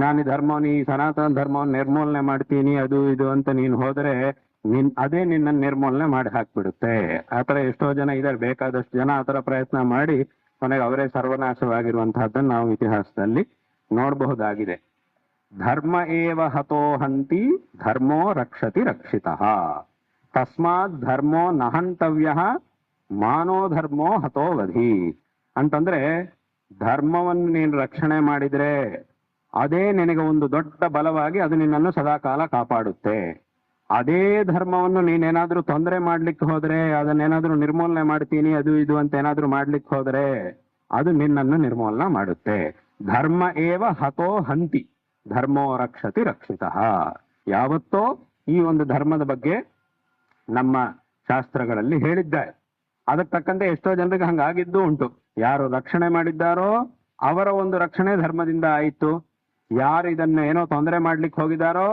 ನಾನು ಈ ಧರ್ಮವನ್ನು, ಈ ಸನಾತನ ಧರ್ಮವನ್ನು ನಿರ್ಮೂಲನೆ ಮಾಡ್ತೀನಿ ಅದು ಇದು ಅಂತ ನೀನು ಹೋದ್ರೆ ಅದೇ ನಿನ್ನನ್ನು ನಿರ್ಮೂಲನೆ ಮಾಡಿ ಹಾಕ್ಬಿಡುತ್ತೆ. ಆತರ ಎಷ್ಟೋ ಜನ ಇದ್ದಾರೆ, ಬೇಕಾದಷ್ಟು ಜನ ಆತರ ಪ್ರಯತ್ನ ಮಾಡಿ ಕೊನೆಗೆ ಅವರೇ ಸರ್ವನಾಶವಾಗಿರುವಂತಹದ್ದನ್ನು ನಾವು ಇತಿಹಾಸದಲ್ಲಿ ನೋಡಬಹುದಾಗಿದೆ. ಧರ್ಮ ಏವ ಹತೋ ಹಂತಿ ಧರ್ಮೋ ರಕ್ಷತಿ ರಕ್ಷಿತಃ ತಸ್ಮಾತ್ ಧರ್ಮೋ ನಹಂತವ್ಯ ಮಾನೋ ಧರ್ಮೋ ಹತೋ ವಧಿ ಅಂತಂದ್ರೆ, ಧರ್ಮವನ್ನು ನೀನು ರಕ್ಷಣೆ ಮಾಡಿದ್ರೆ ಅದೇ ನಿನಗೆ ಒಂದು ದೊಡ್ಡ ಬಲವಾಗಿ ಅದು ನಿನ್ನನ್ನು ಸದಾಕಾಲ ಕಾಪಾಡುತ್ತೆ. ಅದೇ ಧರ್ಮವನ್ನು ನೀನೇನಾದ್ರೂ ತೊಂದರೆ ಮಾಡ್ಲಿಕ್ಕೆ ಹೋದ್ರೆ, ಅದನ್ನೇನಾದ್ರೂ ನಿರ್ಮೂಲನೆ ಮಾಡ್ತೀನಿ ಅದು ಇದು ಅಂತ ಏನಾದ್ರೂ ಮಾಡ್ಲಿಕ್ಕೆ ಹೋದ್ರೆ ಅದು ನಿನ್ನನ್ನು ನಿರ್ಮೂಲನ ಮಾಡುತ್ತೆ. ಧರ್ಮ ಏವ ಹತೋ ಹಂತಿ ಧರ್ಮೋ ರಕ್ಷತಿ ರಕ್ಷಿತಃ. ಯಾವತ್ತೋ ಈ ಒಂದು ಧರ್ಮದ ಬಗ್ಗೆ ನಮ್ಮ ಶಾಸ್ತ್ರಗಳಲ್ಲಿ ಹೇಳಿದ್ದಾರೆ. ಅದಕ್ಕೆ ತಕ್ಕಂತೆ ಎಷ್ಟೋ ಜನರಿಗೆ ಹಂಗಾಗಿದ್ದು ಉಂಟು. ಯಾರು ರಕ್ಷಣೆ ಮಾಡಿದ್ದಾರೋ ಅವರ ಒಂದು ರಕ್ಷಣೆ ಧರ್ಮದಿಂದ ಆಯಿತು. ಯಾರು ಇದನ್ನು ಏನೋ ತೊಂದರೆ ಮಾಡ್ಲಿಕ್ಕೆ ಹೋಗಿದ್ದಾರೋ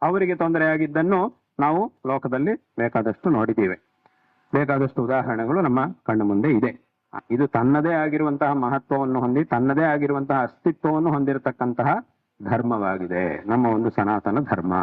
ಅವರಿಗೆ ತೊಂದರೆ ಆಗಿದ್ದನ್ನು ನಾವು ಲೋಕದಲ್ಲಿ ಬೇಕಾದಷ್ಟು ನೋಡಿದ್ದೀವಿ. ಬೇಕಾದಷ್ಟು ಉದಾಹರಣೆಗಳು ನಮ್ಮ ಕಣ್ಣು ಮುಂದೆ ಇದೆ. ಇದು ತನ್ನದೇ ಆಗಿರುವಂತಹ ಮಹತ್ವವನ್ನು ಹೊಂದಿ ತನ್ನದೇ ಆಗಿರುವಂತಹ ಅಸ್ತಿತ್ವವನ್ನು ಹೊಂದಿರತಕ್ಕಂತಹ ಧರ್ಮವಾಗಿದೆ ನಮ್ಮ ಒಂದು ಸನಾತನ ಧರ್ಮ.